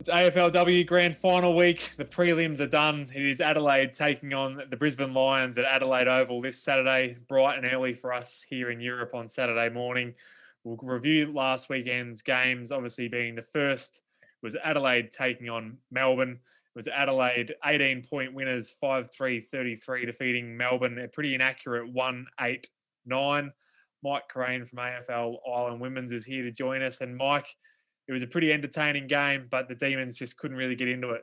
It's AFLW Grand Final week. The prelims are done. It is Adelaide taking on the Brisbane Lions at Adelaide Oval this Saturday, bright and early for us here in Europe on Saturday morning. We'll review last weekend's games, obviously being the first was Adelaide taking on Melbourne. It was Adelaide 18-point winners, 5-3-33, defeating Melbourne, a pretty inaccurate 1-8-9. Mike Crane from AFL Island Women's is here to join us. And Mike, it was a pretty entertaining game, but the Demons just couldn't really get into it.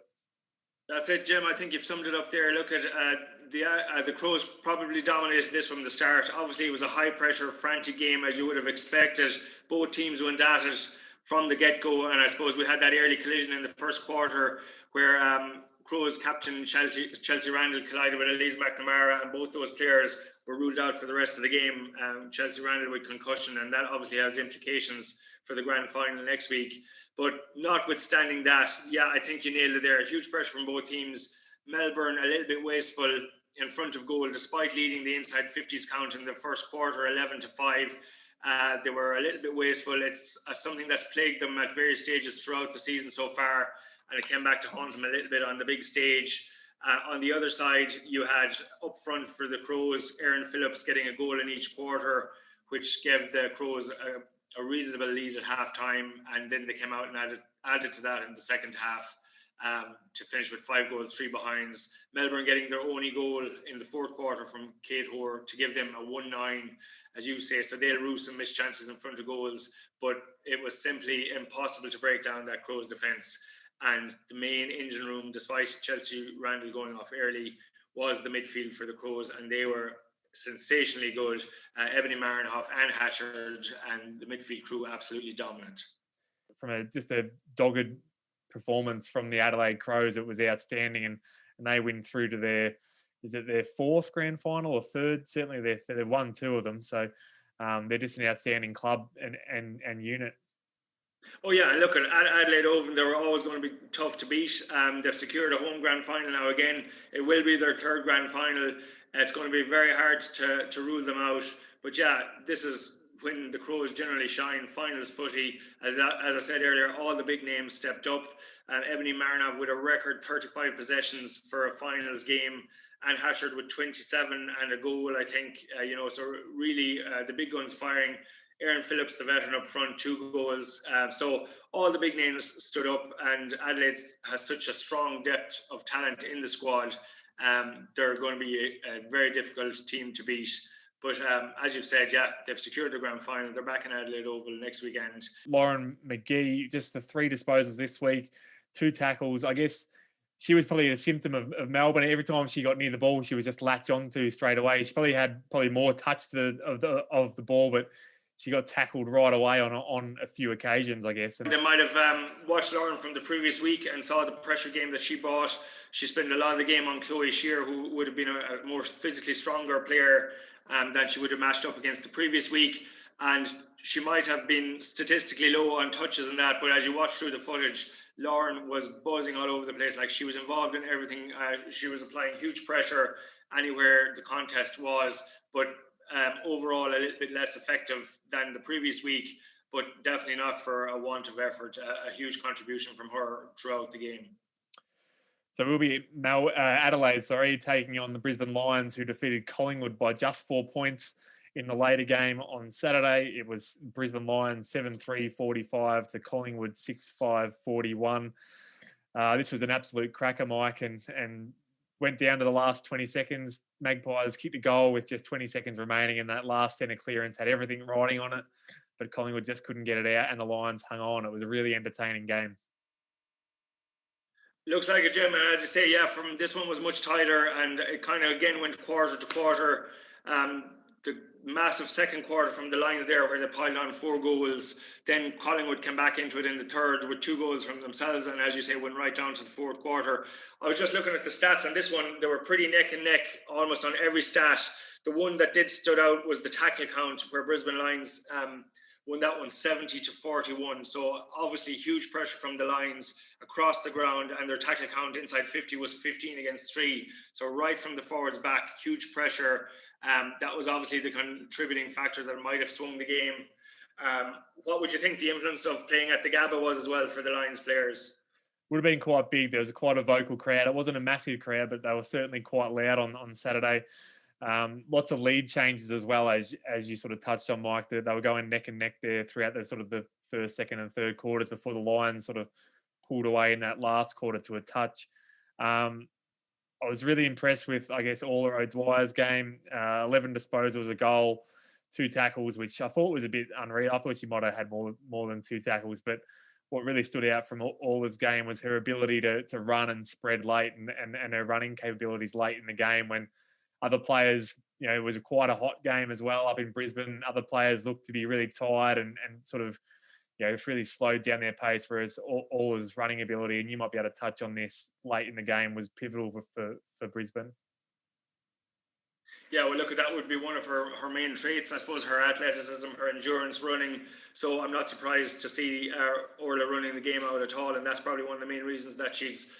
That's it, Jim. I think you've summed it up there. Look at the Crows probably dominated this from the start. Obviously, it was a high-pressure, frantic game, as you would have expected. Both teams went at it from the get-go, and I suppose we had that early collision in the first quarter where Crows captain Chelsea Randall collided with Elise McNamara, and both those players were ruled out for the rest of the game. Chelsea Randall with concussion, and that obviously has implications for the grand final next week. But notwithstanding that, yeah, I think you nailed it there. A huge pressure from both teams. Melbourne a little bit wasteful in front of goal, despite leading the inside 50s count in the first quarter, 11-5. They were a little bit wasteful. It's something that's plagued them at various stages throughout the season so far, and it came back to haunt them a little bit on the big stage. On the other side, you had up front for the Crows, Erin Phillips getting a goal in each quarter, which gave the Crows a reasonable lead at half-time, and then they came out and added to that in the second half to finish with 5 goals, 3 behinds. Melbourne getting their only goal in the fourth quarter from Kate Hoare to give them a 1-9, as you say, so they'll rue some missed chances in front of goals, but it was simply impossible to break down that Crows defence. And the main engine room, despite Chelsea Randall going off early, was the midfield for the Crows, and they were sensationally good. Ebony Marinhoff and Hatchard and the midfield crew absolutely dominant. From just a dogged performance from the Adelaide Crows, it was outstanding, and they win through to their fourth grand final or third? Certainly they've won 2 of them, so they're just an outstanding club and unit. Oh yeah, and look at Adelaide Oval, they were always going to be tough to beat. They've secured a home grand final now again. It will be their 3rd grand final. It's going to be very hard to rule them out. But yeah, this is when the Crows generally shine, finals footy. As I said earlier, all the big names stepped up. Ebony Marinov with a record 35 possessions for a finals game, and Hatchard with 27 and a goal, I think. So really the big guns firing. Erin Phillips, the veteran up front, 2 goals. So all the big names stood up, and Adelaide has such a strong depth of talent in the squad. They're going to be a very difficult team to beat. But as you've said, yeah, they've secured the grand final. They're back in Adelaide Oval next weekend. Lauren Magee, just the 3 disposals this week, 2 tackles. I guess she was probably a symptom of Melbourne. Every time she got near the ball, she was just latched onto straight away. She probably had more touch of the ball, but she got tackled right away on a few occasions, I guess. They might have watched Lauren from the previous week and saw the pressure game that she brought. She spent a lot of the game on Chloe Shear, who would have been a more physically stronger player than she would have matched up against the previous week. And she might have been statistically low on touches and that, but as you watch through the footage, Lauren was buzzing all over the place. Like, she was involved in everything. She was applying huge pressure anywhere the contest was, but overall a little bit less effective than the previous week, but definitely not for a want of effort. A huge contribution from her throughout the game. So we'll be Adelaide, taking on the Brisbane Lions, who defeated Collingwood by just 4 points in the later game on Saturday. It was Brisbane Lions 7-3-45 to Collingwood 6-5-41. This was an absolute cracker, Mike, and went down to the last 20 seconds. Magpies kicked a goal with just 20 seconds remaining, and that last centre clearance had everything riding on it, but Collingwood just couldn't get it out, and the Lions hung on. It was a really entertaining game. Looks like it, Jim, and as you say, yeah, from this one was much tighter, and it kind of again went quarter to quarter. The massive second quarter from the Lions there, where they piled on 4 goals. Then Collingwood came back into it in the third with 2 goals from themselves, and as you say, went right down to the fourth quarter. I was just looking at the stats on this one. They were pretty neck and neck almost on every stat. The one that did stood out was the tackle count, where Brisbane Lions won that one 70-41. So obviously huge pressure from the Lions across the ground, and their tackle count inside 50 was 15 against 3. So right from the forwards back, huge pressure. That was obviously the contributing factor that might have swung the game. What would you think the influence of playing at the Gabba was as well for the Lions players? would have been quite big. There was quite a vocal crowd. It wasn't a massive crowd, but they were certainly quite loud on Saturday. Lots of lead changes as well, as you sort of touched on, Mike. They were going neck and neck there throughout the sort of the first, second, and third quarters before the Lions sort of pulled away in that last quarter to a touch. I was really impressed with, I guess, Orla O'Dwyer's game. 11 disposals, a goal, 2 tackles, which I thought was a bit unreal. I thought she might have had more than 2 tackles, but what really stood out from Orla's game was her ability to run and spread late, and her running capabilities late in the game when other players, it was quite a hot game as well up in Brisbane. Other players looked to be really tired and sort of, really slowed down their pace, whereas Orla's running ability, and you might be able to touch on this late in the game, was pivotal for Brisbane. Yeah, well, look, that would be one of her main traits, I suppose, her athleticism, her endurance running. So I'm not surprised to see Orla running the game out at all. And that's probably one of the main reasons that she's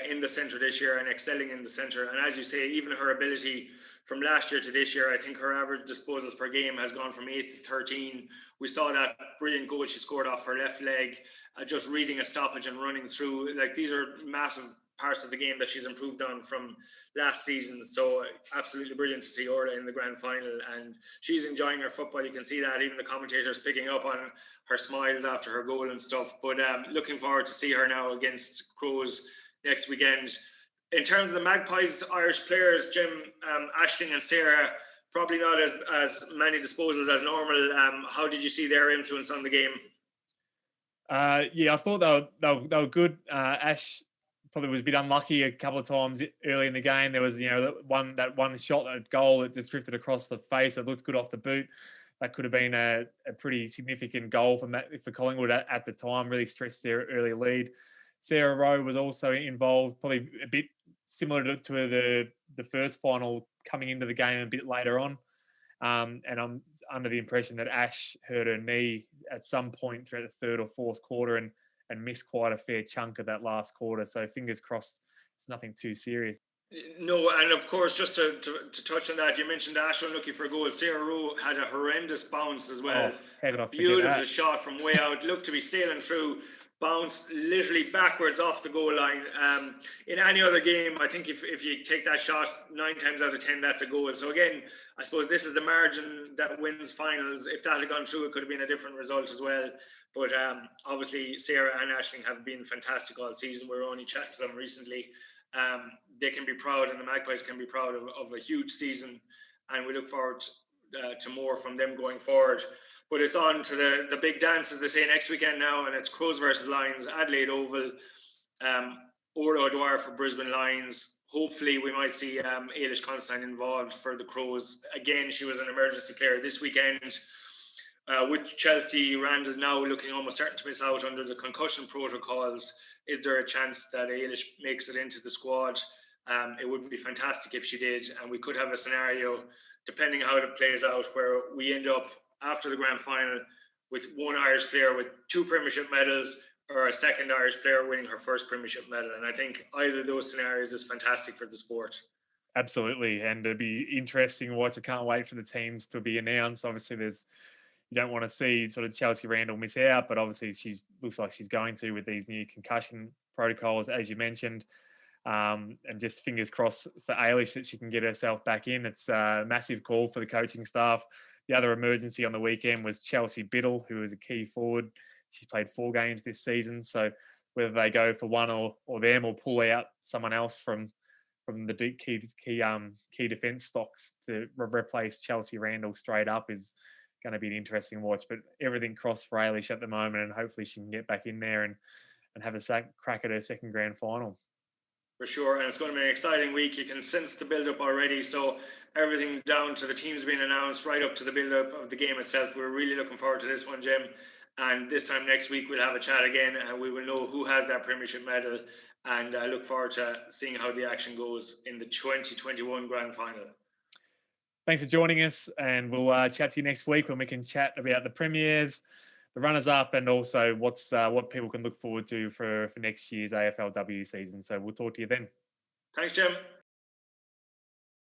in the centre this year and excelling in the centre. And as you say, even her ability from last year to this year, I think her average disposals per game has gone from 8 to 13. We saw that brilliant goal she scored off her left leg, just reading a stoppage and running through. Like, these are massive parts of the game that she's improved on from last season. So absolutely brilliant to see Orla in the grand final, and she's enjoying her football. You can see that, even the commentators picking up on her smiles after her goal and stuff. But looking forward to see her now against Crows next weekend. In terms of the Magpies Irish players, Jim, Aishling and Sarah, probably not as many disposals as normal. How did you see their influence on the game? Yeah, I thought they were good. Ash probably was a bit unlucky a couple of times early in the game. There was, that one shot, that goal that just drifted across the face. It looked good off the boot. That could have been a pretty significant goal for Collingwood at the time. Really stretched their early lead. Sarah Rowe was also involved, probably a bit similar to the first final, coming into the game a bit later on. And I'm under the impression that Ash hurt her knee at some point throughout the third or fourth quarter and missed quite a fair chunk of that last quarter. So fingers crossed it's nothing too serious. No, and of course, just to touch on that, you mentioned Ash unlucky for a goal. Sarah Rowe had a horrendous bounce as well. Beautiful shot from way out. Looked to be sailing through. Bounced literally backwards off the goal line. In any other game, I think if you take that shot 9 times out of 10, that's a goal. So again, I suppose this is the margin that wins finals. If that had gone through, it could have been a different result as well. But obviously, Sarah and Aishling have been fantastic all season. We were only chatting to them recently. They can be proud, and the Magpies can be proud of a huge season. And we look forward to more from them going forward. But it's on to the big dance, as they say, next weekend now, and it's Crows versus Lions, Adelaide Oval. Orla O'Dwyer for Brisbane Lions. Hopefully we might see Ailish Constantine involved for the Crows. Again, she was an emergency player this weekend. With Chelsea Randall now looking almost certain to miss out under the concussion protocols, is there a chance that Ailish makes it into the squad? It would be fantastic if she did, and we could have a scenario, depending how it plays out, where we end up after the grand final with one Irish player with 2 premiership medals, or a second Irish player winning her first premiership medal. And I think either of those scenarios is fantastic for the sport. Absolutely. And it'd be interesting to watch. I can't wait for the teams to be announced. Obviously, you don't want to see sort of Chelsea Randall miss out, but obviously she looks like she's going to with these new concussion protocols, as you mentioned. And just fingers crossed for Ailish that she can get herself back in. It's a massive call for the coaching staff. The other emergency on the weekend was Chelsea Biddle, who is a key forward. She's played 4 games this season. So whether they go for one or them, or pull out someone else from the key defence stocks to replace Chelsea Randall straight up, is going to be an interesting watch. But everything crossed for Ailish at the moment, and hopefully she can get back in there and have a crack at her second grand final. For sure, and it's going to be an exciting week. You can sense the build-up already. So everything down to the teams being announced, right up to the build-up of the game itself. We're really looking forward to this one, Jim. And this time next week, we'll have a chat again, and we will know who has that premiership medal. And I look forward to seeing how the action goes in the 2021 grand final. Thanks for joining us, and we'll chat to you next week when we can chat about the premiers, the runners-up, and also what people can look forward to for next year's AFLW season. So we'll talk to you then. Thanks, Jim.